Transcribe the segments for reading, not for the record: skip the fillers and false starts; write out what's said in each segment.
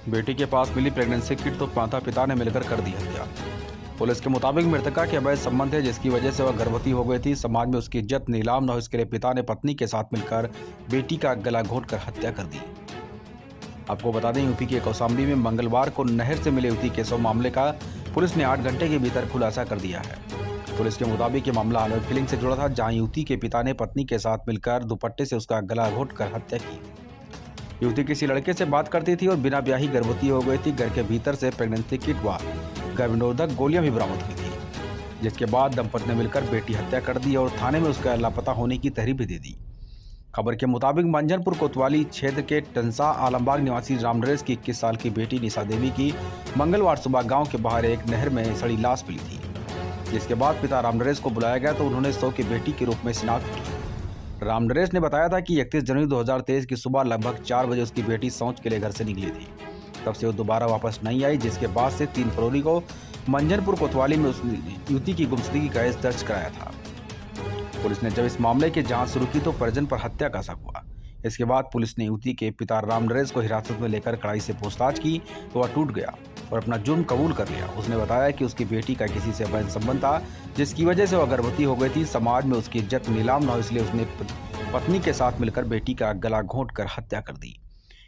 बेटी के पास मिली pregnancy kit तो माता पिता ने मिलकर कर दी हत्या। पुलिस के मुताबिक मृतका के अवैध संबंध है, जिसकी वजह से वह गर्भवती हो गई थी। समाज में उसकी इज्जत नीलाम न हो, इसके लिए पिता ने पत्नी के साथ मिलकर बेटी का गला घोंटकर हत्या कर दी। आपको बता दें, यूपी के कौशाम्बी में मंगलवार को नहर से मिले युवती के शव मामले का पुलिस ने 8 घंटे के भीतर खुलासा कर दिया है। पुलिस के मुताबिक ये मामला ऑनर किलिंग से जुड़ा था, जहां युवती के पिता ने पत्नी के साथ मिलकर दुपट्टे से उसका गला घोंटकर हत्या की। युवती किसी लड़के से बात करती थी और बिना ब्याही गर्भवती हो गई थी। घर के भीतर से प्रेगनेंसी किट व गर्भनिरोधक गोलियां भी बरामद हुई थी, जिसके बाद दंपति ने मिलकर बेटी हत्या कर दी और थाने में उसका लापता होने की तहरीर भी दे दी। खबर के मुताबिक मंजनपुर कोतवाली क्षेत्र के टंसा आलमबाग निवासी रामनरेश की 21 साल की बेटी निशा देवी की मंगलवार सुबह गांव के बाहर एक नहर में सड़ी लाश मिली थी, जिसके बाद पिता रामनरेश को बुलाया गया तो उन्होंने शव की बेटी के रूप में शिनाख्त की। रामनरेश ने बताया था कि 31 जनवरी 2023 की सुबह लगभग 4 बजे उसकी बेटी शौच के लिए घर से निकली थी। तब से वो दोबारा वापस नहीं आई, जिसके बाद से 3 फरवरी को मंजनपुर कोतवाली में उस युवती की गुमशुदगी का केस दर्ज कराया था। पुलिस ने जब इस मामले की जांच शुरू की तो परिजन पर हत्या का शक हुआ। इसके बाद पुलिस ने युवती के पिता रामनरेश को हिरासत में लेकर कड़ाई से पूछताछ की तो वह टूट गया और अपना जुर्म कबूल कर लिया। उसने बताया कि उसकी बेटी का किसी से अवैध संबंध था, जिसकी वजह से वह गर्भवती हो गई थी। समाज में उसकी इज्जत नीलाम न हो, इसलिए उसने पत्नी के साथ मिलकर बेटी का गला घोंटकर हत्या कर दी।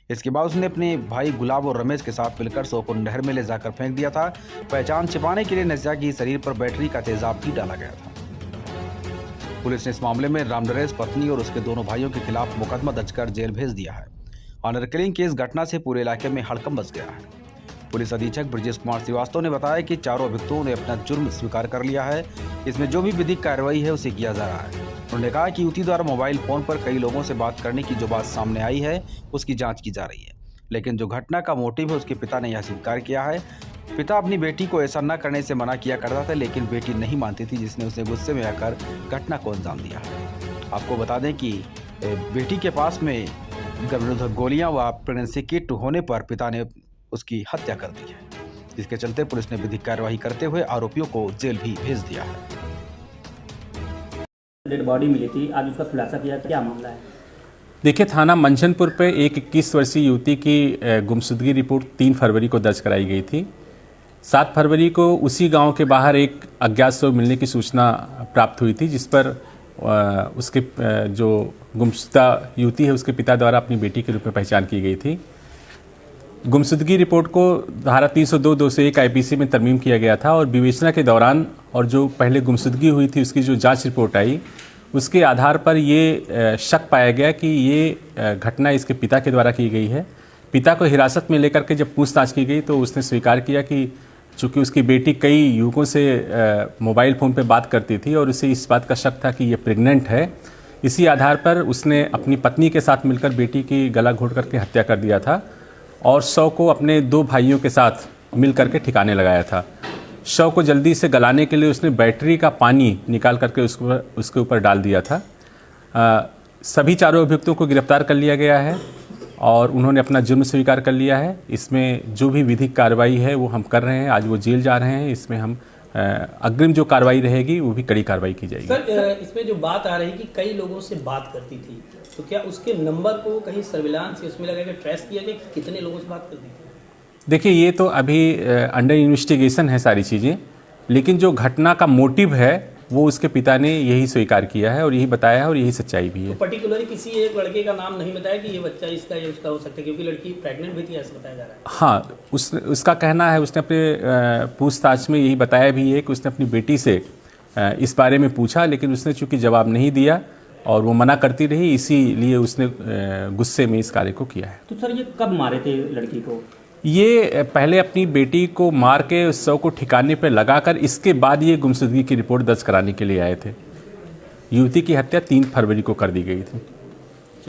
इसके बाद उसने अपने भाई गुलाब और रमेश के साथ मिलकर शव को नहर में ले जाकर फेंक दिया था। पहचान छिपाने के लिए नशा की शरीर पर बैटरी का तेजाब भी डाला गया था। पुलिस ने इस मामले में रामनरेश पत्नी और उसके दोनों भाइयों के खिलाफ मुकदमा दर्ज कर जेल भेज दिया है। ऑनर किलिंग की इस घटना से पूरे इलाके में हड़कंप मच गया है। पुलिस अधीक्षक ब्रजेश कुमार श्रीवास्तव ने बताया कि चारों अभियुक्तों ने अपना जुर्म स्वीकार कर लिया है। इसमें जो भी विधिक कार्रवाई है उसे किया जा रहा है। उन्होंने कहा कि युवती द्वारा मोबाइल फोन पर कई लोगों से बात करने की जो बात सामने आई है उसकी जांच की जा रही है, लेकिन जो घटना का मोटिव है उसके पिता ने यह स्वीकार किया है। पिता अपनी बेटी को ऐसा न करने से मना किया करता था, लेकिन बेटी नहीं मानती थी, जिसने उसे गुस्से में आकर घटना को अंजाम दिया। आपको बता दें कि बेटी के पास में गर्भनिरोधक गोलियां व प्रेगनेंसी किट होने पर पिता ने उसकी हत्या कर दी है, जिसके चलते पुलिस ने विधिक कार्यवाही करते हुए आरोपियों को जेल भी भेज दिया है। डेड बॉडी मिली थी, आज उसका खुलासा किया, क्या मामला है? देखिए, थाना मंचनपुर पे एक 21 वर्षीय युवती की गुमशुदगी रिपोर्ट 3 फरवरी को दर्ज कराई गई थी। 7 फरवरी को उसी गांव के बाहर एक अज्ञात शव मिलने की सूचना प्राप्त हुई थी, जिस पर उसके जो गुमशुदा युवती है उसके पिता द्वारा अपनी बेटी के रूप में पहचान की गई थी। गुमशुदगी रिपोर्ट को धारा 302(201) IPC में तरमीम किया गया था और विवेचना के दौरान और जो पहले गुमशुदगी हुई थी उसकी जो जांच रिपोर्ट आई, उसके आधार पर ये शक पाया गया कि ये घटना इसके पिता के द्वारा की गई है। पिता को हिरासत में लेकर के जब पूछताछ की गई तो उसने स्वीकार किया कि चूँकि उसकी बेटी कई युवकों से मोबाइल फ़ोन पर बात करती थी और उसे इस बात का शक था कि ये प्रेग्नेंट है। इसी आधार पर उसने अपनी पत्नी के साथ मिलकर बेटी की गला घोंट करके हत्या कर दिया था और शव को अपने 2 भाइयों के साथ मिल करके ठिकाने लगाया था। शव को जल्दी से गलाने के लिए उसने बैटरी का पानी निकाल करके उसके ऊपर डाल दिया था। सभी चारों अभियुक्तों को गिरफ्तार कर लिया गया है और उन्होंने अपना जुर्म स्वीकार कर लिया है। इसमें जो भी विधिक कार्रवाई है वो हम कर रहे हैं। आज वो जेल जा रहे हैं। इसमें हम अग्रिम जो कार्रवाई रहेगी वो भी कड़ी कार्रवाई की जाएगी। सर, इसमें जो बात आ रही कि कई लोगों से बात करती थी, तो क्या उसके नंबर को कहीं सर्विलांस उसमें लगा के ट्रेस किया गया कि कितने लोगों से बात करती थी? देखिए, ये तो अभी अंडर इन्वेस्टिगेशन है सारी चीज़ें, लेकिन जो घटना का मोटिव है वो उसके पिता ने यही स्वीकार किया है और यही बताया है और यही सच्चाई भी है। तो पर्टिकुलरली किसी एक लड़के का नाम नहीं बताया कि ये बच्चा इसका या उसका हो सकता है, क्योंकि लड़की प्रेग्नेंट भी थी ऐसा बताया जा रहा है। हाँ, उसका कहना है, उसने अपने पूछताछ में यही बताया भी है कि उसने अपनी बेटी से इस बारे में पूछा, लेकिन उसने चूँकि जवाब नहीं दिया और वो मना करती रही, इसीलिए उसने गुस्से में इस कार्य को किया है। तो सर, ये कब मारे थे लड़की को? ये पहले अपनी बेटी को मार के उस शव को ठिकाने पर लगाकर इसके बाद ये गुमशुदगी की रिपोर्ट दर्ज कराने के लिए आए थे। युवती की हत्या 3 फरवरी को कर दी गई थी।